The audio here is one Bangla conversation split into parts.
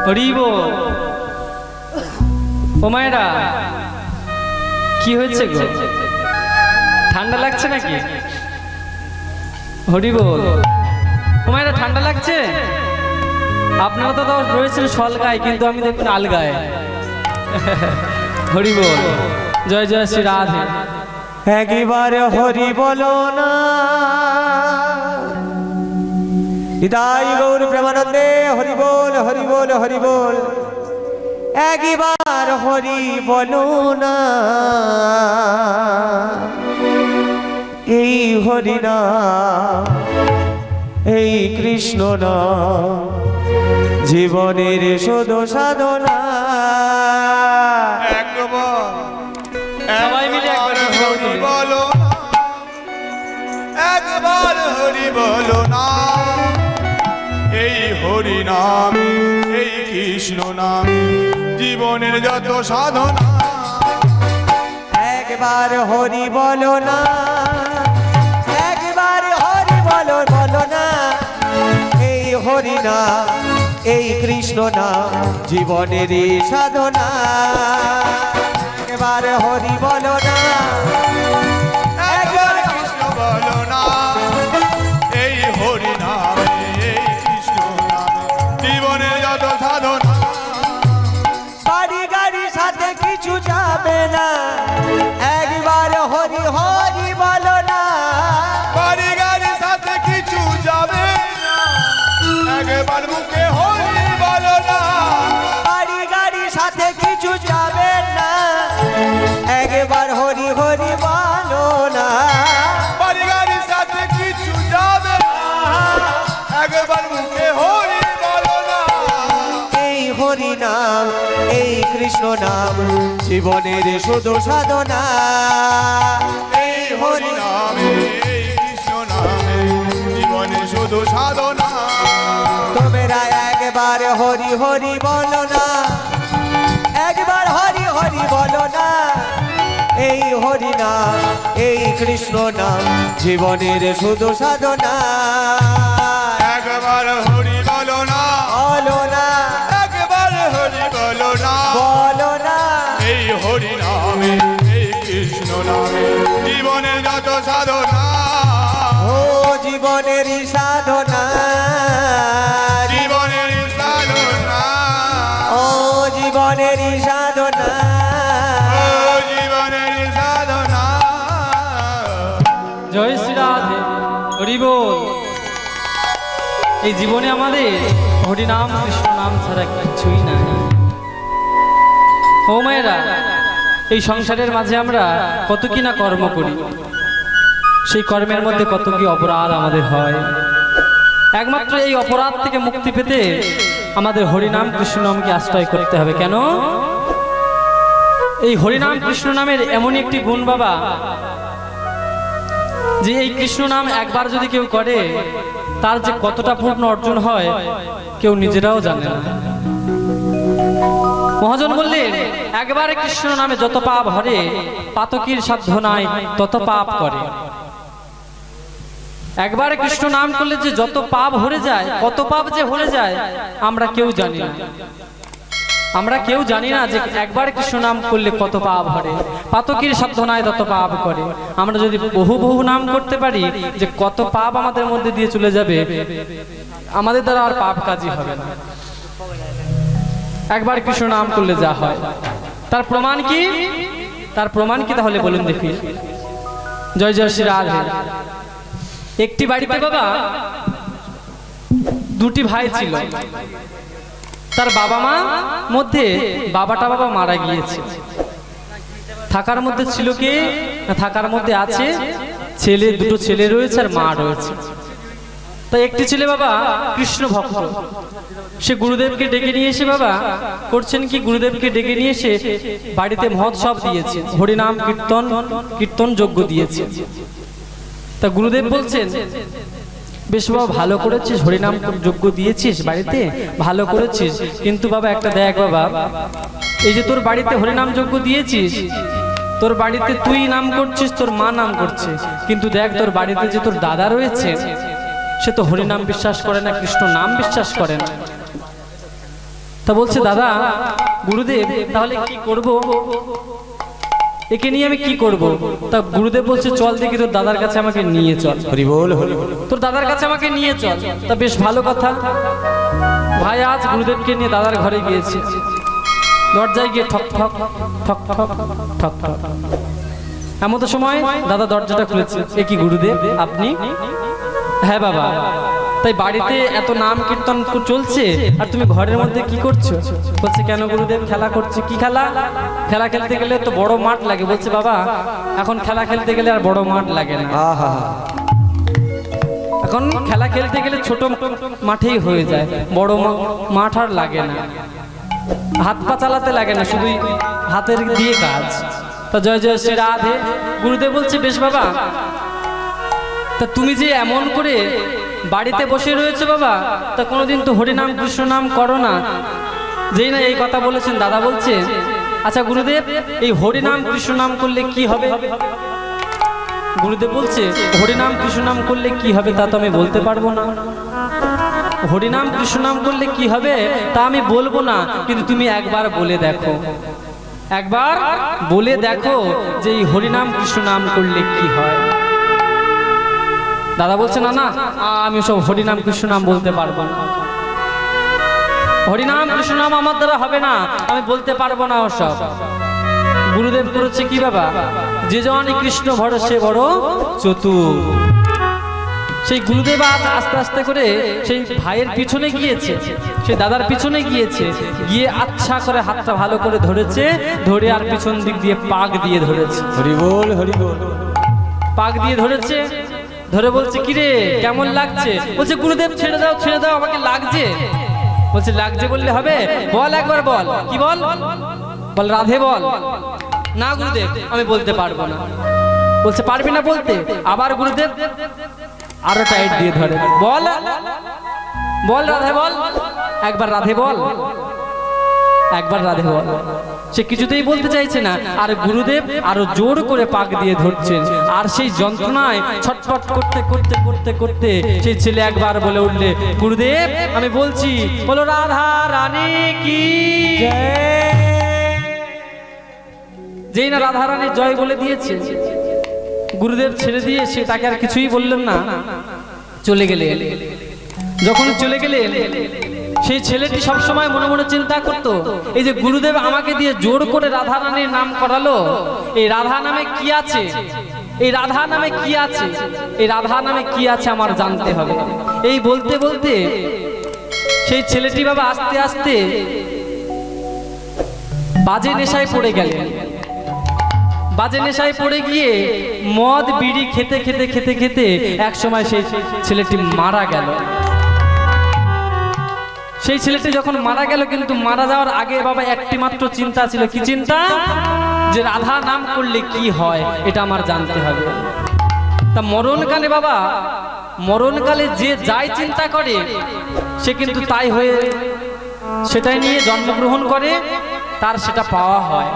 হরিব ও মায়েরা, কি হয়েছে গো? ঠান্ডা লাগছে নাকি? হরি বল। ও মায়েরা, ঠান্ডা লাগছে? আপনারা তো রয়েছেন সলগায়, কিন্তু আমি দেখুন আলগায়। হরি বল। জয় জয় শ্রী রাধে। একবার হরি বলো না, হৃদয় গৌর প্রেমানন্দে হরি বল হরি বল হরি বল। একবার হরি বলো না, এই হরি না, এই কৃষ্ণ না, জীবনের শুধু সাধনা। সবাই মিলে একবার হরি বলো না, একবার হরি বলো না, এই হরি নাম, এই কৃষ্ণ নাম, জীবনের যত সাধনা। একবার হরি বলো না, একবার হরি বলো বলো না, এই হরি না, এই কৃষ্ণ না, জীবনের সাধনা। একবার হরি বলো না, একবার কৃষ্ণ বলো না, এই হরি নাম, এই কৃষ্ণ নাম, জীবনের যত সাধনা। বাড়ি গাড়ির সাথে কিছু যাবে না, একবার হরি হরি বলো না। বাড়ি গাড়ির সাথে কিছু যাবে না, একবার মুখে হরি বলো না। বাড়ি গাড়ির সাথে কিছু যাবে না, একবার হরি হরি বলো না। বাড়ি গাড়ির সাথে কিছু যাবে না, একবার মুখে হরি বলো না। এই হরি নাম, এই কৃষ্ণ নাম, জীবনের শুধু সাধনা। এই হরি নামে, এই কৃষ্ণ নামে, জীবনে শুধু সাধনা। তোমরা একবার হরি হরি বলো না, একবার হরি হরি বলো না। এই হরি নাম, এই কৃষ্ণ নাম, জীবনের শুধু সাধনা। একবার হরি বলো না, বলো না, একবার হরি বলো না, বলো না। এই হরি নামে, এই কৃষ্ণ নামে, জীবনের যত সাধনা। ও জীবনের সাধনা, জীবনের সাধনা, ও জীবনের সাধনা। ও জীবনের সাধনা। জয় শ্রী রাধে। হরি বল। এই জীবনে আমাদের হরিনাম কৃষ্ণ নাম ছাড়া কিছুই নাই। ও মায়েরা, এই সংসারের মাঝে আমরা কত কি না কর্ম করি, সেই কর্মের মধ্যে কত কি অপরাধ আমাদের হয়। একমাত্র এই অপরাধ থেকে মুক্তি পেতে আমাদের হরিনাম কৃষ্ণ নামকে আশ্রয় করতে হবে। কেন? এই হরিনাম কৃষ্ণ নামের এমনই একটি গুণ বাবা, যে এই কৃষ্ণ নাম একবার যদি কেউ করে, তার যে কতটা পূর্ণ অর্জন হয় কেউ নিজেরাও জানে না। মহাজন বললেন, একবারে কৃষ্ণ নামে যত পাপ হরে, পাতকীর সাধ্য নাই তত পাপ করে। একবারে কৃষ্ণ নাম করলে যে যত পাপ হরে যায়, কত পাপ যে হরে যায় আমরা কেউ জানি না। আমরা কেউ জানি না যে একবার কৃষ্ণ নাম করলে কত পাপ হরে, পাতকীর সাধ্য নাই তত পাপ করে। আমরা যদি বহু বহু নাম করতে পারি, যে কত পাপ আমাদের মধ্যে দিয়ে চলে যাবে, আমাদের দ্বারা আর পাপ কাজই হবে না। একবার কৃষ্ণ নাম করলে যা হয়, তার প্রমাণ কি? তার প্রমাণ কি তাহলে বলুন দেখি। জয় জয় শ্রী রাধে। একটি বাড়িতে বাবা দুটি ভাই ছিল। তার বাবা মা মধ্যে বাবাটা বাবা মারা গিয়েছে। থাকার মধ্যে ছিল কে না, থাকার মধ্যে আছে ছেলে, দুটো ছেলে রয়েছে আর মা রয়েছে। তাই একটি ছেলে বাবা কৃষ্ণ ভক্ত, সে গুরুদেবকে ডেকে নিয়ে এসে বাবা করছেন কি, গুরুদেবকে ডেকে নিয়ে এসে বাড়িতে মহোৎসব দিয়েছে, হরিনাম কীর্তন যজ্ঞ দিয়েছে। তা গুরুদেব বলছেন, বেশ বাবা ভালো করেছিস, হরিনাম যজ্ঞ দিয়েছিস বাড়িতে, ভালো করেছিস, কিন্তু বাবা একটা দেখ বাবা, এই যে তোর বাড়িতে হরিনাম যজ্ঞ দিয়েছিস, তোর বাড়িতে তুই নাম করছিস, তোর মা নাম করছে, কিন্তু দেখ তোর বাড়িতে যে তোর দাদা রয়েছে, সে তো হরিনাম বিশ্বাস করে না, কৃষ্ণ নাম বিশ্বাস করে না। তা বলছে দাদা গুরুদেব তাহলে কি করব, একে নিয়ে আমি কি করব? তা গুরুদেব বলছে চল দেখি তোর দাদার কাছে আমাকে নিয়ে চল। হরি বল হরি বল। তোর দাদার কাছে আমাকে নিয়ে চল। তা বেশ ভালো কথা, ভাই আজ গুরুদেবকে নিয়ে দাদার ঘরে গিয়েছে। দরজায় গিয়ে ঠক ঠক ঠক ঠক ঠক ঠক, এমন তো সময় দাদা দরজাটা খুলেছে। এ কি গুরুদেব আপনি? হ্যাঁ বাবা। তাই বাড়িতে এত নাম কীর্তন চলছে আর তুমি ঘরের মধ্যে কি করছো? বলছে কেন গুরুদেব খেলা করছি। কি খেলা? খেলা খেলতে গেলে তো বড় মাঠ লাগে। বলছে বাবা এখন খেলা খেলতে গেলে আর বড় মাঠ লাগে না, আহা, এখন খেলা খেলতে গেলে ছোট মাঠেই হয়ে যায়, বড় মাঠ আর লাগে না, হাত পা চালাতে লাগে না, শুধু হাতের দিয়ে কাজ। তা জয় জয় শ্রী রাধে। গুরুদেব বলছে বেশ বাবা, তা তুমি যে এমন করে বাড়িতে বসে রয়েছে বাবা, তা কোনোদিন তো হরিনাম কৃষ্ণ নাম করো না। যেই না এই কথা বলেছেন দাদা বলছে আচ্ছা গুরুদেব এই হরিনাম কৃষ্ণ নাম করলে কি হবে? গুরুদেব বলছে হরিনাম কৃষ্ণ নাম করলে কি হবে তা তো আমি বলতে পারবো না। হরিনাম কৃষ্ণ নাম করলে কি হবে তা আমি বলবো না, কিন্তু তুমি একবার বলে দেখো, একবার বলে দেখো যে এই হরিনাম কৃষ্ণ নাম করলে কি হয়। দাদা বলছে না না আমি সব হরিনাম কৃষ্ণ নাম বলতে পারবো না, হরিনাম কৃষ্ণ নাম আমার দ্বারা হবে না, আমি বলতে পারবো না ওসব। গুরুদেব করেছে কি বাবা, যে জন কৃষ্ণ ভরসে বড় চতুর। সেই গুরুদেব আজ আস্তে আস্তে করে সেই ভাইয়ের পিছনে গিয়েছে, সেই দাদার পিছনে গিয়েছে, গিয়ে আচ্ছা করে হাতটা ভালো করে ধরেছে, ধরে আর পিছন দিক দিয়ে পাক দিয়ে ধরেছে। হরি বল হরি বল। পাক দিয়ে ধরেছে, ধরে বলছে কিরে কেমন লাগছে? বলছে গুরুদেব ছেড়ে দাও ছেড়ে দাও আমাকে লাগছে। বলছে লাগছে বললে হবে, বল একবার বল। কি বল? বল রাধে বল। না গুরুদেব আমি বলতে পারবো না। বলছে পারবি না বলতে? আবার গুরুদেব আরো টাইট দিয়ে ধরে, বল বল রাধে বল, একবার রাধে বল, একবার রাধে বল। সে কিছুতেই বলতে চাইছে না, আর গুরুদেব আরো জোর করে পাক দিয়ে ধরছেন, আর সেই যন্ত্রণায় ছটফট করতে করতে করতে করতে সেই ছেলে একবার বলে উঠলে গুরুদেব আমি বলছি, বলো রাধা রানী কি জয়। যেই না রাধা রানী জয় বলে দিয়েছে, গুরুদেব ছেড়ে দিয়ে সে তাকে আর কিছুই বললেন না, চলে গেলে। যখন চলে গেলেন সেই ছেলেটি সবসময় মনে মনে চিন্তা করতো, এই যে গুরুদেব আমাকে দিয়ে জোর করে রাধা রানীর নাম করালো, এই রাধা নামে কি আছে, এই রাধা নামে কি আছে, এই রাধা নামে কি আছে আমার জানতে হবে। এই বলতে বলতে সেই ছেলেটি বাবা আস্তে আস্তে বাজে নেশায় পড়ে গেলেন। বাজে নেশায় পড়ে গিয়ে মদ বিড়ি খেতে খেতে খেতে খেতে এক সময় সেই ছেলেটি মারা গেল। সেই ছেলেটি যখন মারা গেল, কিন্তু মারা যাওয়ার আগে বাবা একটি মাত্র চিন্তা ছিল। কি চিন্তা? যে রাধা নাম করলে কি হয় এটা আমার জানতে হবে। তা মরণকালে বাবা, মরণকালে যে যাই চিন্তা করে সে কিন্তু তাই হয়ে সেটাই নিয়ে জন্মগ্রহণ করে, তার সেটা পাওয়া হয়।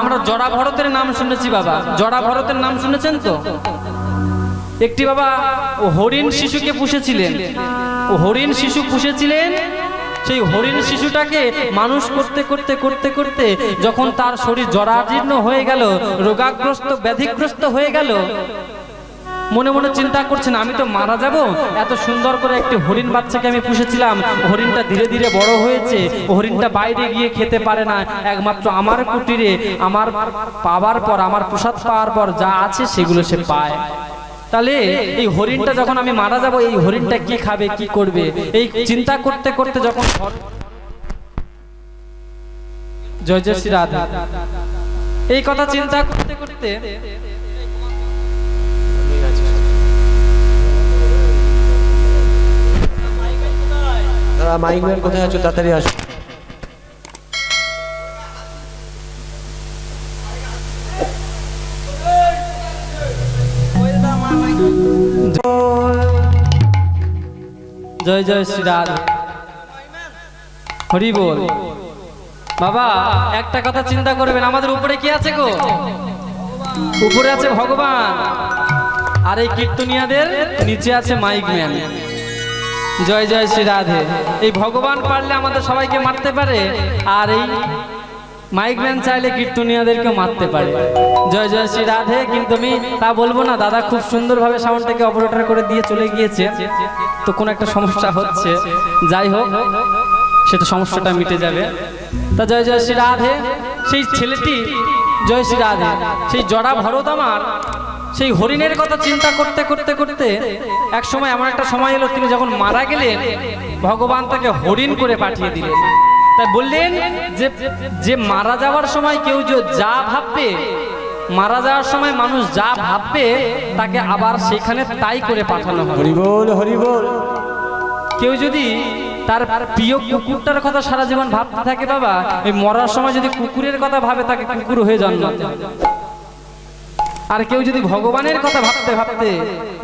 আমরা জড়া ভরতের নাম শুনেছি বাবা, জড়া ভরতের নাম শুনেছেন তো? একটি বাবা ও হরিণ শিশুকে পুষেছিলেন, ও হরিণ শিশু পুষেছিলেন। সেই হরিণ শিশুটাকে মানুষ করতে করতে করতে করতে যখন তার শরীর জরাজীর্ণ হয়ে গেল, রোগাগ্রস্ত ব্যাধিগ্রস্ত হয়ে গেল, মনে মনে চিন্তা করছেন আমি তো মারা যাব, এত সুন্দর করে একটি হরিণ বাচ্চাকে আমি পুষেছিলাম, হরিণটা ধীরে ধীরে বড় হয়েছে, হরিণটা বাইরে গিয়ে খেতে পারে না, একমাত্র আমার কুটিরে আমার পাওয়ার পর, আমার প্রসাদ পাওয়ার পর যা আছে সেগুলো সে পায়। তাহলে এই হরিণটা যখন আমি মারা যাব, এই হরিণটা কি খাবে কি করবে, এই চিন্তা করতে করতে যখন জয় জয় শ্রী রাধা, এই কথা চিন্তা করতে করতে মাইক ম্যান কোথায় আছো? তাড়াতাড়ি আসো। জয় জয় শ্রী রাধা, হরি বল। বাবা একটা কথা চিন্তা করবেন, আমাদের উপরে কি আছে গো? উপরে আছে ভগবান, আর এই কীর্তনিয়াদের নিচে আছে মাইক ম্যান। জয় জয় শ্রী রাধে। এই ভগবান পারলে আমাদের সবাইকে মারতে পারে, আর এই মাইকম্যান চাইলে কীর্তনিয়াদেরকে মারতে পারে। জয় জয় শ্রী রাধে। কিন্তু আমি তা বলবো না, দাদা খুব সুন্দরভাবে সাউন্ডটাকে অপারেটর করে দিয়ে চলে গিয়েছে, তো কোনো একটা সমস্যা হচ্ছে, যাই হোক সেটা সমস্যাটা মিটে যাবে। তা জয় জয় শ্রী রাধে। সেই ছেলেটি, জয় শ্রী রাধে, সেই জড়া ভরত আমার সেই হরিণের কথা চিন্তা করতে করতে করতে এক সময় এমন একটা সময় এলো, তিনি যখন মারা গেলেন ভগবান তাকে হরিণ করে পাঠিয়ে দিলেন। তাই বললেন যে যে মারা যাওয়ার সময় কেউ যা ভাববে, মারা যাওয়ার সময় মানুষ যা ভাববে তাকে আবার সেখানে তাই করে পাঠানো হবে। হরি বল হরি বল। কেউ যদি তার প্রিয় কুকুরটার কথা সারা জীবন ভাবতে থাকে বাবা, এই মরার সময় যদি কুকুরের কথা ভাবে তাকে কুকুর হয়ে জন্মাতে হবে। আর কেউ যদি ভগবানের কথা ভাবতে ভাবতে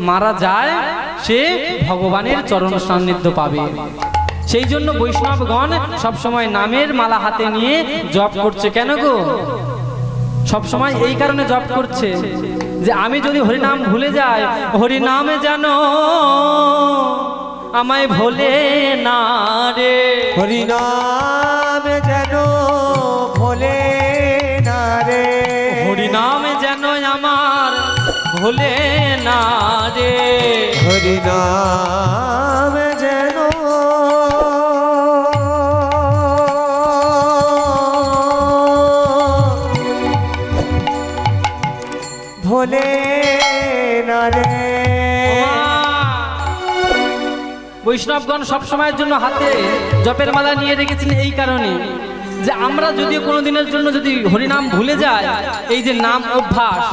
মারা যায়, সে ভগবানের চরণ সান্নিধ্য পাবে। সেই জন্য বৈষ্ণবগণ সবসময় নামের মালা হাতে নিয়ে জপ করছে। কেন গো? সবসময় এই কারণে জপ করছে যে আমি যদি হরিনাম ভুলে যাই, হরিনামে যেন আমায় ভোলে না রে, হরিনামে যেন ভোলে না রে, হরিনামে যেন আমার ভোলে না রে, হরিনামে যেন ভোলে না রে। বৈষ্ণবগণ সবসময়ের জন্য হাতে জপের মালা নিয়ে রেখেছেন এই কারণে যে আমরা যদি কোনো দিনের জন্য যদি হরিনাম ভুলে যায়, এই যে নাম অভ্যাস,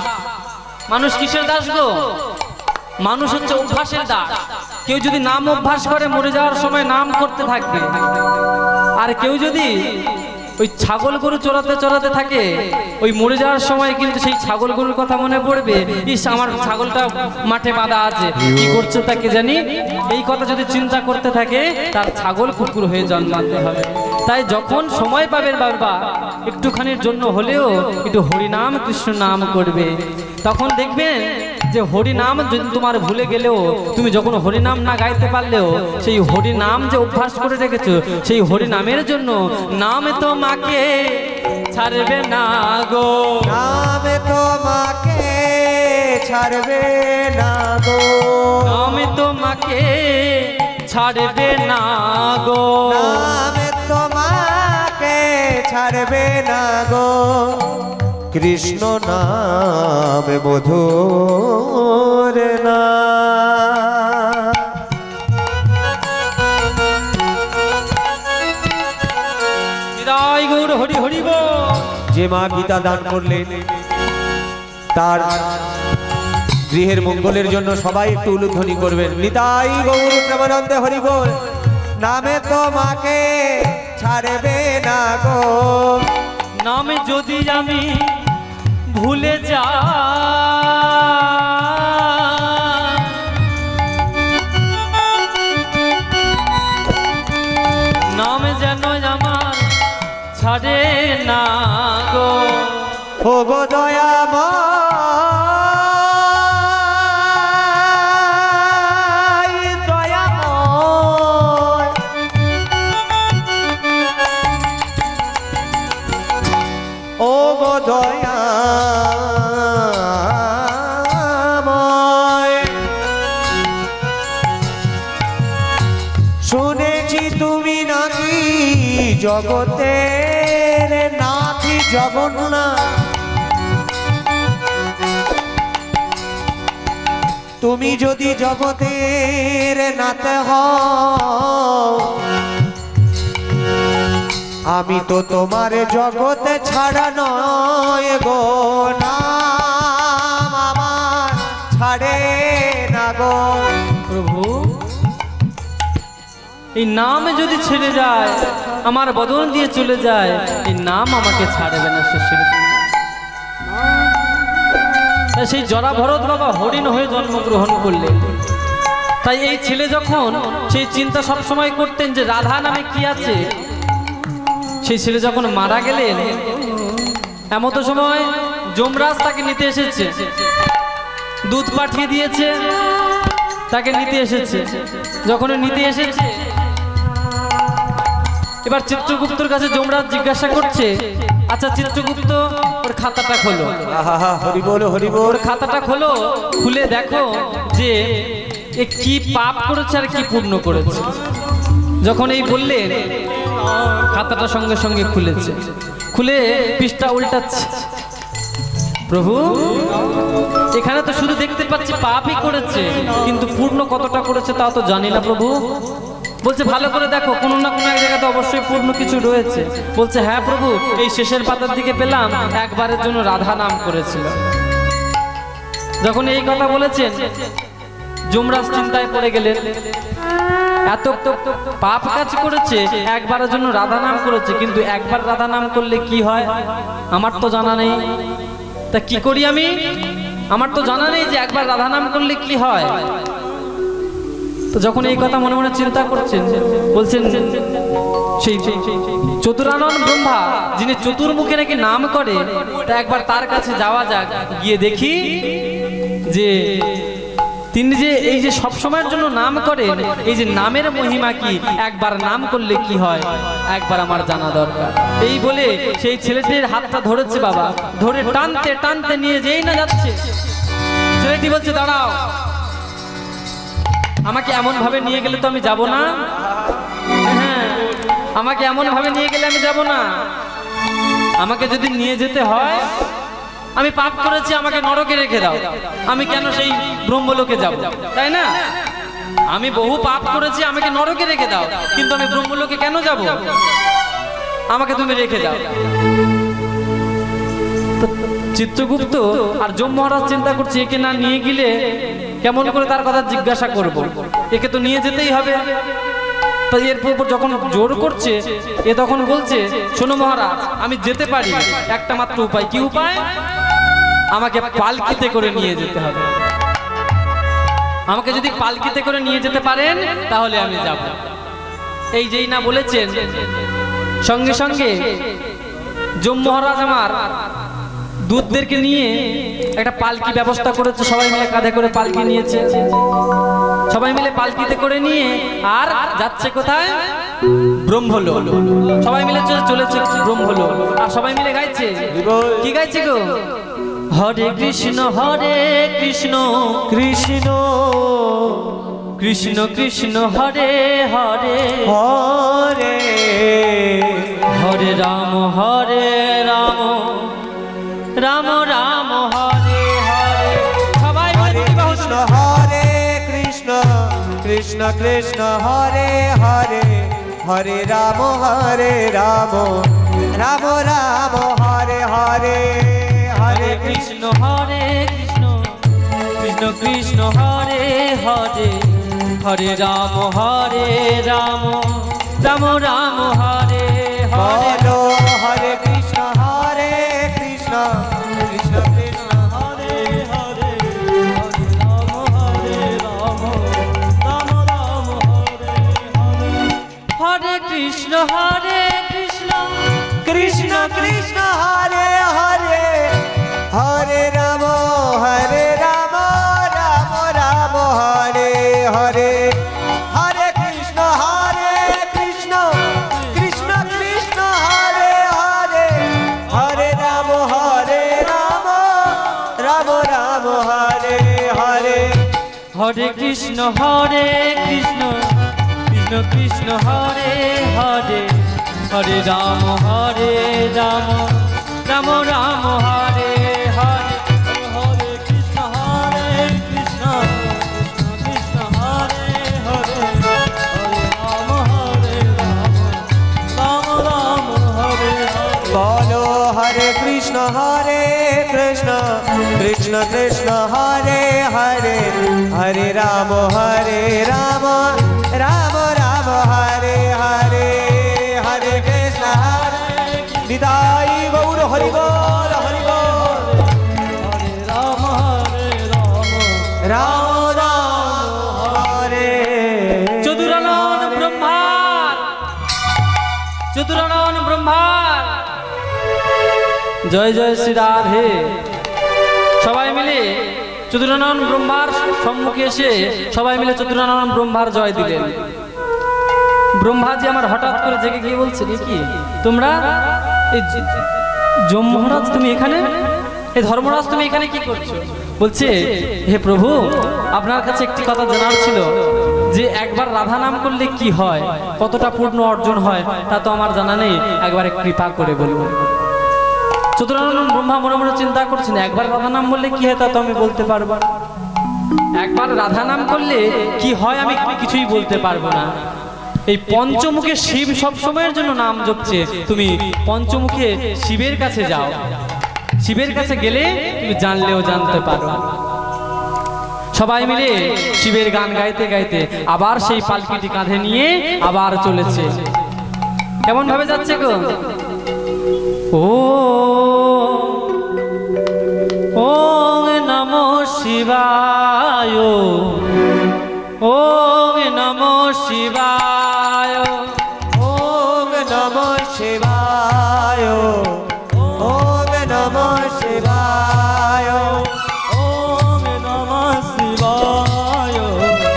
মানুষ কিসের দাস গো? মানুষ হচ্ছে অভ্যাসের দাস। কেউ যদি নাম অভ্যাস করে মরে যাওয়ার সময় নাম করতে থাকবে, আর কেউ যদি ওই ছাগল গরু চড়াতে চড়াতে থাকে, ওই মরে যাওয়ার সময় কিন্তু সেই ছাগল গরুর কথা মনে পড়বে, ইস আমার ছাগলটা মাঠে বাঁধা আছে, কি করছে তাকে জানি, এই কথা যদি চিন্তা করতে থাকে তার ছাগল কুকুর হয়ে জন্মাতে হবে। তাই যখন সময় পাবে বাবা, একটুখানির জন্য হলেও একটু হরিনাম কৃষ্ণ নাম করবে, তখন দেখবেন যে হরিনাম যদি তোমার ভুলে গেলেও, তুমি যখন হরিনাম না গাইতে পারলেও সেই হরিনাম যে অভ্যাস করে রেখেছো, সেই হরিনামের জন্য নামে তোমাকে ছাড়বে না গো, নামে তোমাকে ছাড়বে না গো, নামে তোমাকে ছাড়বে না গো, নামে তোমাকে ছাড়বে না গো, কৃষ্ণ নাম মধুর না। গৌর হরি হরি বল। যে মা গীতা দান করলেন তার গৃহের মঙ্গলের জন্য সবাই একটু উলুধ্বনি করবেন। নিতাই গৌর প্রেমানন্দে হরি বল। নামে তোমাকে ছাড়বে না গো, নামে যদি আমি ভুলে যাই, নামে যেন আমার ছাড়ে না গো, ও গো দয়াময় দয়াময়, ও গো দয়াময়, শুনেছি তুমি নাকি জগতের নাথি জগন্নাথ, তুমি যদি জগতের নাথ হও, আমি তো তোমার জগতে ছাড়া নয় গো, নাম আমার ছাড়ে না গো। প্রভু এই নাম যদি ছেড়ে যায়, আমার বদন দিয়ে চলে যায়, এই নাম আমাকে ছাড়বে না, সে ছেড়ে দেবে। তাই সেই জরা ভরত বাবা হরিণ হয়ে জন্মগ্রহণ করলেন। তাই এই ছেলে যখন সেই চিন্তা সব সময় করতেন যে রাধা নামে কি আছে, সেই ছেলে যখন মারা গেলেন, এমতো সময় যমরাজ তাকে নিতে এসেছে, দুধ পাঠিয়ে দিয়েছে, তাকে নিতে এসেছে। যখন নিতে এসেছে, এবার চিত্রগুপ্তর কাছে যমরাজ জিজ্ঞাসা করছে, আচ্ছা চিত্রগুপ্ত, ওর খাতাটা খোলো। আহা হরি বল হরি বল। ওর খাতাটা খোলো, খুলে দেখো যে এ কি পাপ করেছে আর কি পুণ্য করেছে। যখন এই বললেন, খাতাটা সঙ্গে সঙ্গে খুলেছে, খুলে পৃষ্ঠা উল্টাচ্ছে। প্রভু, এখানে তো শুধু দেখতে পাচ্ছি পাপই করেছে, কিন্তু পূর্ণ কতটা করেছে তাও তো জানি না প্রভু। বলছে ভালো করে দেখো, কোনো না কোনো এক জায়গাতে অবশ্যই পূর্ণ কিছু রয়েছে। বলছে হ্যাঁ প্রভু, এই শেষের পাতার দিকে পেলাম একবারের জন্য রাধা নাম করেছিল। যখন এই কথা বলেছেন, যমরাজ চিন্তায় পড়ে গেলেন। এত পাপ কাজ করেছে, একবারের জন্য রাধা নাম করেছে, কিন্তু একবার রাধা নাম করলে কি হয় আমার তো জানা নেই। তা কি করি আমি? আমার তো জানা নেই যে একবার রাধা নাম করলে কি হয়। তো যখন এই কথা মনে মনে চিন্তা করছেন, বলছেন সেই চতুরানন ব্রহ্মা, যিনি চতুর্মুখে নাকি নাম করে, তা একবার তার কাছে যাওয়া যাক, গিয়ে দেখি যে তিনি যে এই যে সব সময়ের জন্য নাম করেন, এই যে নামের মহিমা কি, একবার নাম করলে কি হয়, একবার আমার জানা দরকার। এই বলে সেই ছেলেটির হাতটা ধরেছে বাবা, ধরে টানতে টানতে নিয়ে যেই না যাচ্ছে, ছেলেটি বলছে দাঁড়াও, আমাকে এমন ভাবে নিয়ে গেলে তো আমি যাব না। হ্যাঁ, আমাকে এমন ভাবে নিয়ে গেলে আমি যাব না। আমাকে যদি নিয়ে যেতে হয়, আমি পাপ করেছি, আমাকে নরকে রেখে দাও, আমি কেন সেই ব্রহ্মলোকে যাব, তাই না? আমি বহু পাপ করেছি, আমাকে নরকে রেখে দাও, কিন্তু আমি ব্রহ্মলোকে কেন যাব? আমাকে তুমি রেখে দাও। চিত্রগুপ্ত আর যম মহারাজ চিন্তা করছে, একে না নিয়ে গেলে কেমন করে তার কথা জিজ্ঞাসা করব, একে তো নিয়ে যেতেই হবে। তো এরপর যখন জোর করছে, এ তখন বলছে, শোনো মহারাজ, আমি যেতে পারি, একটা মাত্র উপায়। কি উপায়? আমাকে পালকিতে করে নিয়ে যেতে হবে। আমাকে যদি পালকিতে করে নিয়ে যেতে পারেন তাহলে আমি যাব। এই যেই না বলেছেন, সঙ্গে সঙ্গে যম মহারাজ আমার দূতদেরকে নিয়ে একটা পালকি ব্যবস্থা করেছে। সবাই মিলে কাঁধে করে পালকি নিয়েছে, সবাই মিলে পালকিতে করে নিয়ে আর যাচ্ছে কোথায়? ব্রহ্মলোক। সবাই মিলে চলেছে ব্রহ্মলোক, আর সবাই মিলে গাইছে। কি গাইছে গো? হরে কৃষ্ণ কৃষ্ণ কৃষ্ণ কৃষ্ণ হরে হরে হরে হরে রাম রাম রাম রাম হরে হরে। সবাই হরে কৃষ্ণ কৃষ্ণ কৃষ্ণ হরে হরে হরে রাম রাম রাম হরে হরে হরে কৃষ্ণ কৃষ্ণ কৃষ্ণ কৃষ্ণ হরে হরে হরে রাম রাম রাম রাম হরে হরে। বলো হরে কৃষ্ণ কৃষ্ণ কৃষ্ণ হরে হরে হরে রাম রাম রাম রাম হরে হরে। হরে কৃষ্ণ কৃষ্ণ কৃষ্ণ কৃষ্ণ হরে হরে হরে রাম রাম রাম হরে হরে। হরে কৃষ্ণ কৃষ্ণ কৃষ্ণ কৃষ্ণ হরে হরে হরে রাম রাম রাম হরে হরে। হরে কৃষ্ণ কৃষ্ণ কৃষ্ণ কৃষ্ণ হরে হরে হরে রাম রাম রাম রাম হরে হরে। হরে কৃষ্ণ কৃষ্ণ কৃষ্ণ হরে হরে হরে রাম রাম রাম হরে হরে। বলো হরে কৃষ্ণ কৃষ্ণ কৃষ্ণ কৃষ্ণ হরে হরে হরে রাম রাম রাম রাম হরে হরে। হরে কৃষ্ণ নিতাই গৌর হরি বল হরি বল। হরে রাম রাম রাম হরে। চতুরানন ব্রহ্মার জয় জয় শ্রী রাধে। সবাই মিলে চতুরানন ব্রহ্মার সম্মুখে এসে সবাই মিলে চতুরানন ব্রহ্মার জয় দিলেন। ব্রহ্মাজি আমার হঠাৎ করে জেগে গিয়ে বলছে, কি তোমরা এই যম মহারাজ তুমি এখানে, এই ধর্মরাজ তুমি এখানে কি করছো? বলছে, হে প্রভু, আপনার কাছে একটি কথা জানার ছিল যে একবার রাধা নাম করলে কি হয়, কতটা পূর্ণ অর্জন হয় তা তো আমার জানা নেই, একবার কৃপা করে বলুন। চতুরানন ব্রহ্মা মনে মনে চিন্তা করছেন, একবার রাধা নাম বললে কি হয় তা তো আমি বলতে পারবো না, একবার রাধা নাম করলে কি হয় আমি কিছুই বলতে পারবো না। এই পঞ্চমুখে শিব সব সময়ের জন্য নাম জপছে, তুমি পঞ্চমুখে শিবের কাছে যাও, শিবের কাছে গেলে তুমি জানলেও জানতে পারো। সবাই মিলে শিবের গান গাইতে গাইতে আবার সেই পালকিটি কাঁধে নিয়ে আবার চলেছে। কেমন ভাবে যাচ্ছে গো? ওম নমঃ শিবায়, ওম নমঃ শিবায়, ওম নমঃ শিবায়, ওম নমঃ শিবায়, ওম নমঃ শিবায়, ওম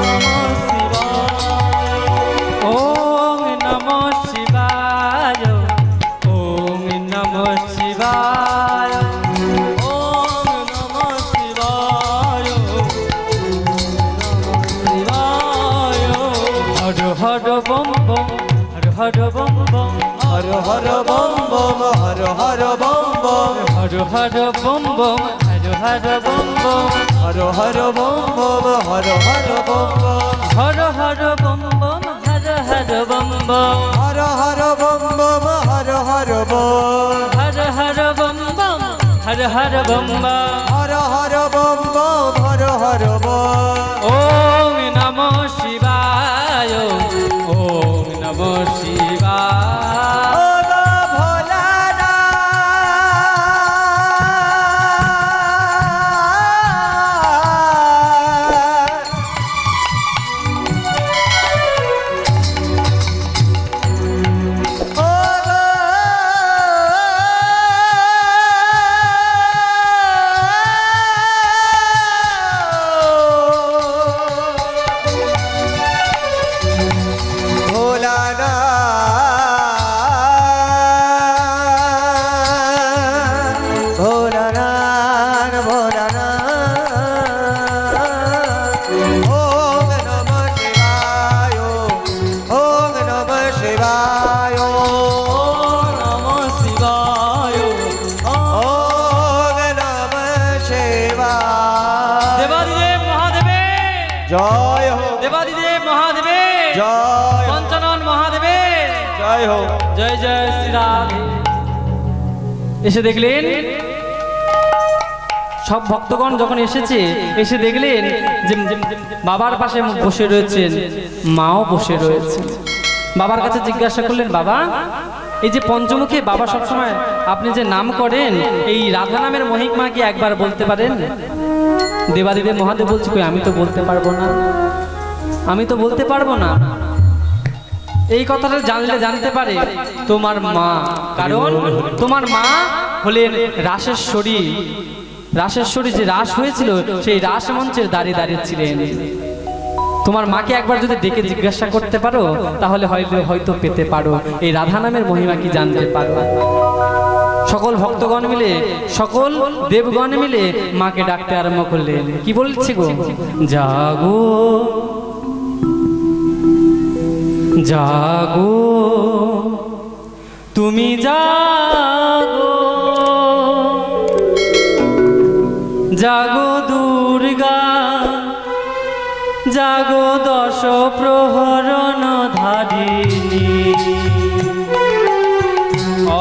নমঃ শিবায়, ওম নমঃ শিবায়, ওম নমঃ শিবায়, Har Har bomb bomb, Har Har bomb bomb, Har Har bomb bomb, Har Har bomb bomb, Har Har bomb bomb, Har Har bomb bomb, Har Har bomb bomb, Har Har bomb bomb, Har Har bomb bomb, Har Har bomb bomb, Har Har bomb bomb, Har Har bomb, Har Har bomb bomb, Har Har bomb bomb, Har Har bomb bomb, Har Har bomb. ওম নমঃ শিবায়, ওম নমঃ শিবায়। ও গো ভোলানাথ, ও গো ভোলানাথ, ভোলানাথ, ওম নমঃ শিবায়, ওম নমঃ শিবায়, ওম নমঃ শিবায়, ওম নমঃ শিবায়। দেবাদিদেব মহাদেবে, জয় হোক, দেবাদিদেব মহাদেবে, জয় হোক, পঞ্চানন মহাদেবে, জয় হোক। জয় জয় শ্রীরাম। এসে দেখলেন সব ভক্তগণ যখন এসেছে, এসে দেখলেন যে বাবার পাশে বসে রয়েছেন, মাও বসে রয়েছে। বাবার কাছে জিজ্ঞাসা করলেন, বাবা এই যে পঞ্চমুখী বাবা সবসময় আপনি যে নাম করেন, এই রাধা নামের মহিমা কি একবার বলতে পারেন? দেবাদিদেব মহাদেব বলছে, কই আমি তো বলতে পারবো না, আমি তো বলতে পারবো না। এই কথাটা জানলে জানতে পারে তোমার মা, কারণ তোমার মা হলেন রাসেশ্বরী। রাসেশ্বরী যে রাস হয়েছিল সেই রাস মঞ্চের দাঁড়িয়ে দাঁড়িয়েছিলেন। তোমার মাকে একবার যদি ডেকে জিজ্ঞাসা করতে পারো তাহলে হয়তো পেতে পারো, এই রাধা নামের মহিমা কি জানতে পারো। সকল ভক্তগণ মিলে, সকল দেবগণ মিলে মাকে ডাকতে আরম্ভ করলেন। কি বলছে গো? জাগো জাগো তুমি জাগো, জাগো দুর্গা, জাগো দশ প্রহরণ ধারিণী,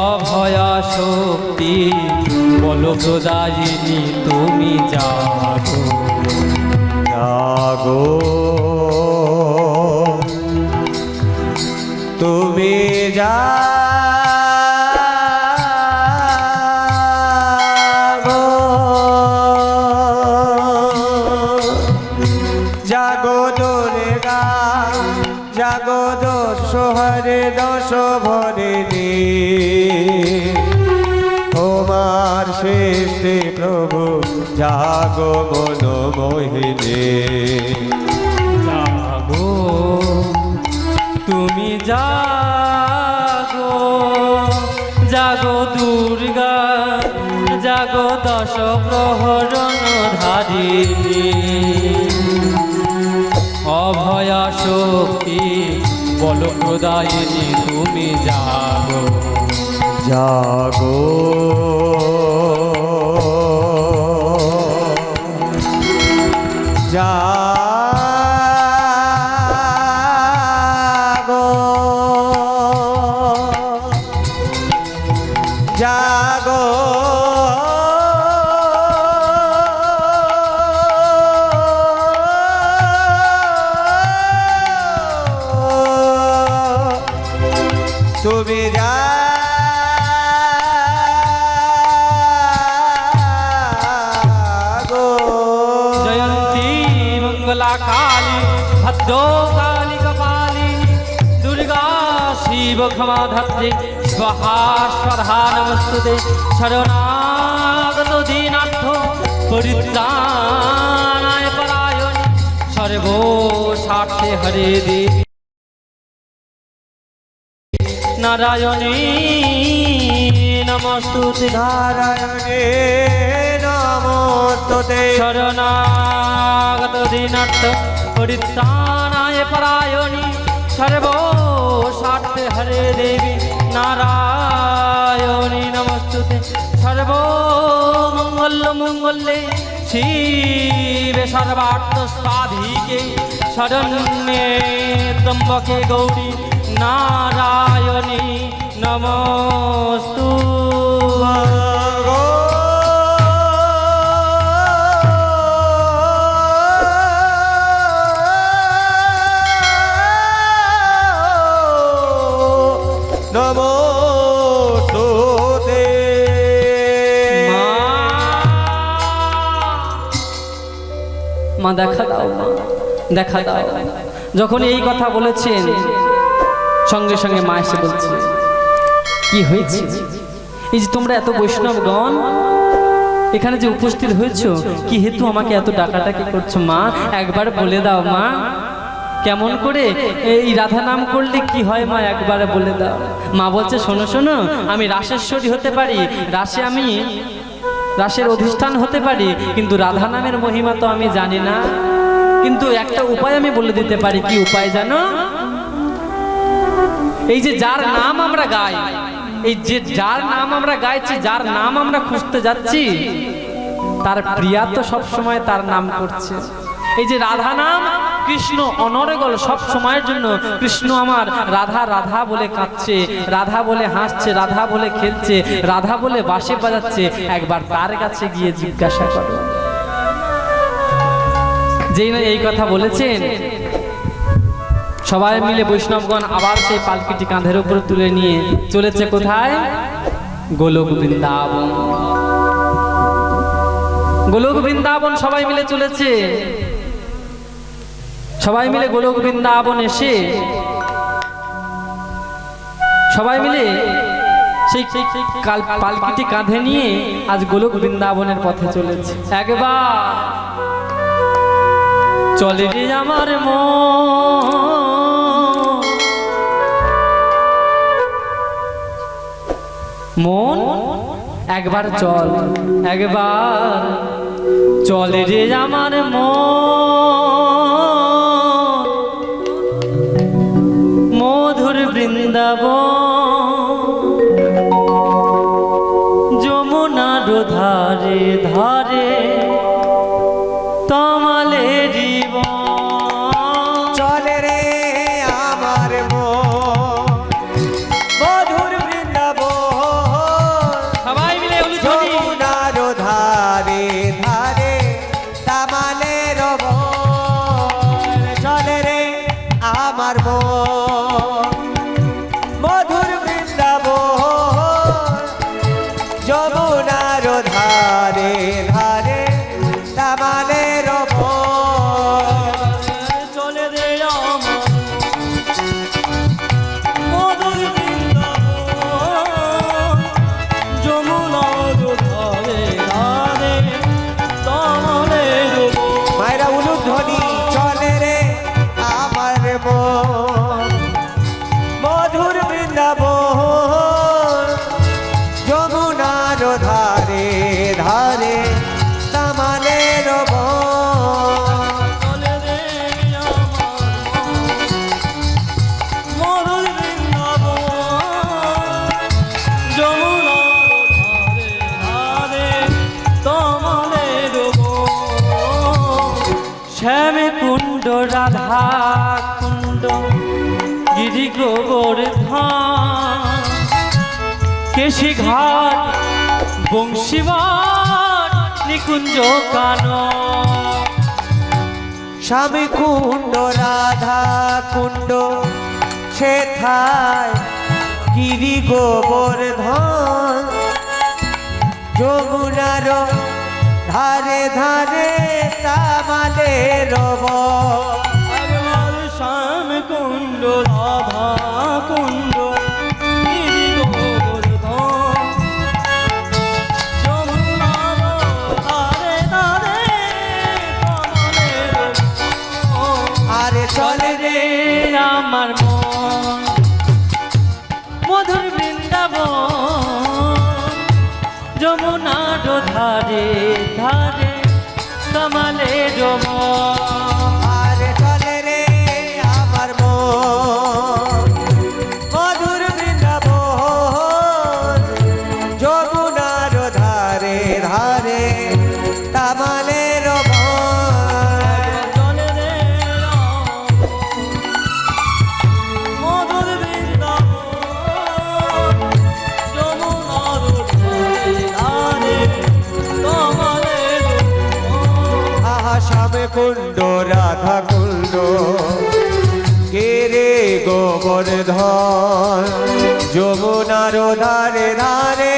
অভয়া শক্তি বলপ্রদায়িনী তুমি জাগো। জাগো তুমি জাগো, জাগো দুর্গা, জাগো দশ হরে দশ ভরিণী, ও তোমার সৃষ্টি প্রভু জাগো মন মোহিনী জাগো তুমি জাগো জাগো দুর্গা জাগো দশ প্রহরণ ধারিণী অভয়া শক্তি বল প্রদায়িনী তুমি জাগো জাগো জাগো জাগো তুমি জাগো জয়ন্তী মঙ্গলা কালী ভদ্রো কালী কপালী দুর্গা শিব ক্ষমা ধাত্রী স্বাহা স্বধা নমস্তুতে শরণাগত দীনার্থ পরিত্রাণায় পরায়ণী সর্বো স্বার্থে হরে দেবী নারায়ণী নমস্তুতে নারায়ণে নমস্তুতে শরণাগত দীনার্থ পরিত্রাণায় পরায়ণী সর্ব স্বার্থে হরে দেবী নারায়ণী নমস্তুতে সর্ব মঙ্গল মঙ্গলে শিবে সর্বার্থ সাধিকে শরণ্যে ত্রম্বকে গৌরী নারায়ণী নমস্তু নমস্তুতে মা দেখা দাও মা দেখা দাও যখন এই কথা বলেছেন সঙ্গে সঙ্গে মা এসে বলছে কি হয়েছে এই যে তোমরা এত বৈষ্ণবগণ এখানে যে উপস্থিত হয়েছো কি হেতু আমাকে এত ডাকাডাকি করছো মা একবার বলে দাও মা কেমন করে এই রাধা নাম করলে কি হয় মা একবার বলে দাও মা বলছে শোনো শোনো আমি রাসেশ্বরী হতে পারি রাসের অধিষ্ঠান হতে পারি কিন্তু রাধা নামের মহিমা তো আমি জানি না কিন্তু একটা উপায় আমি বলে দিতে পারি কি উপায় জানো এই যে যার নাম আমরা গাই এই যে যার নাম আমরা গাইছি যার নাম আমরা খুঁজতে যাচ্ছি তার প্রিয়া তো সব সময় তার নাম করছে এই যে রাধা নাম কৃষ্ণ অনর্গল সব সময়ের জন্য কৃষ্ণ আমার রাধা রাধা বলে কাঁদছে রাধা বলে হাসছে রাধা বলে খেলছে রাধা বলে বাঁশি বাজাচ্ছে একবার তার কাছে গিয়ে জিজ্ঞাসা করো যেই না এই কথা বলেছেন সবাই মিলে বৈষ্ণবগণ আবার সেই পালকিটি কাঁধের উপর তুলে নিয়ে চলেছে কোথায় গোলক বৃন্দাবন গোলক বৃন্দাবন সবাই মিলে চলেছে সবাই মিলে গোলক বৃন্দাবন এসে সবাই মিলে সেই পালকিটি কাঁধে নিয়ে আজ গোলক বৃন্দাবনের পথে চলেছে একবার চলে রে আমার মন একবার চল একবার চলে রে আমার মধুর বৃন্দাবন যমুনার ধারে ধারে তমালে চলে রে আমার মধুর বৃন্দাবন সবাই মিলে যমুনার ধারে ধারে তামালের বন চলে রে আমার মধুর রাধা কুণ্ড গিরি গোবর্ধন কেশি ঘাট বংশীবান নিকুঞ্জ কানন স্বামী কুণ্ড রাধা কুণ্ড সেথায় গিরি গোবর্ধন যমুনার ধারে ধারে তামালের বন। শ্যাম কুণ্ড রাধা কুণ্ড গিরি গোবর্ধন যমুনার ধারে ধারে কমলের বন। আরে চলে রে আমার মন মধুর বৃন্দাবন যমুনার ধারে ধারে কমলের বন। আরে চলে রে আমার মন মধুর বৃন্দাবন যমুনার ধারে ধারে তামালের বন। চলে রে মধুর বৃন্দাবন যমুনার ধারে ধারে কমলের বন। আহা শ্যাম কুণ্ড রাধা কুণ্ড কেরে গোবর্ধন যমুনার ধারে ধারে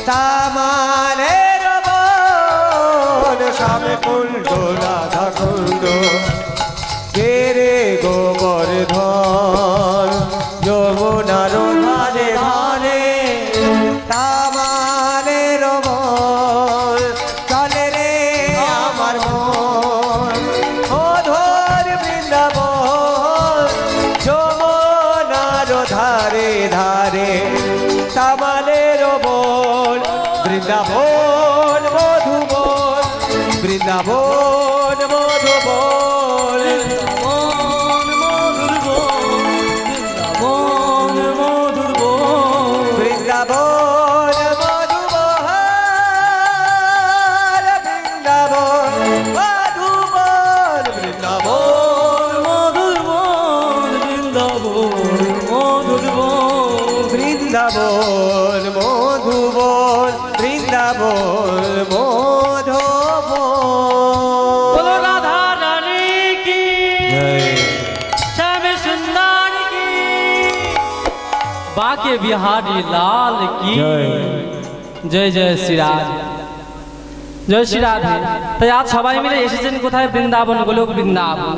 তামালের বন। শ্যাম কুণ্ড রাধা কুণ্ড কেরে গোবর্ধন যমুনার ধারে ধারে তামালের বন। চলে রে আমার মন মধুর বৃন্দাবন যমুনার ধারে ধারে তামালের বন। বৃন্দাবন মধুবন বৃন্দাবন মধুবন বন মধুর বন বৃন্দাবন মধুবন বৃন্দাবন মধুবন বৃন্দাবন মধুর বন বৃন্দাবন মধুর বন বৃন্দাবন মধুবন বৃন্দাবন মধুবন। বলো রাধা রানী কি শ্যাম সুন্দর কি বাকে বিহারি লাল কি জয় জয় শ্রী রাধে জয় শ্রী রাধে। তাই আজ সবাই মিলে এসেছেন কোথায়? বৃন্দাবন, গোলক বৃন্দাবন।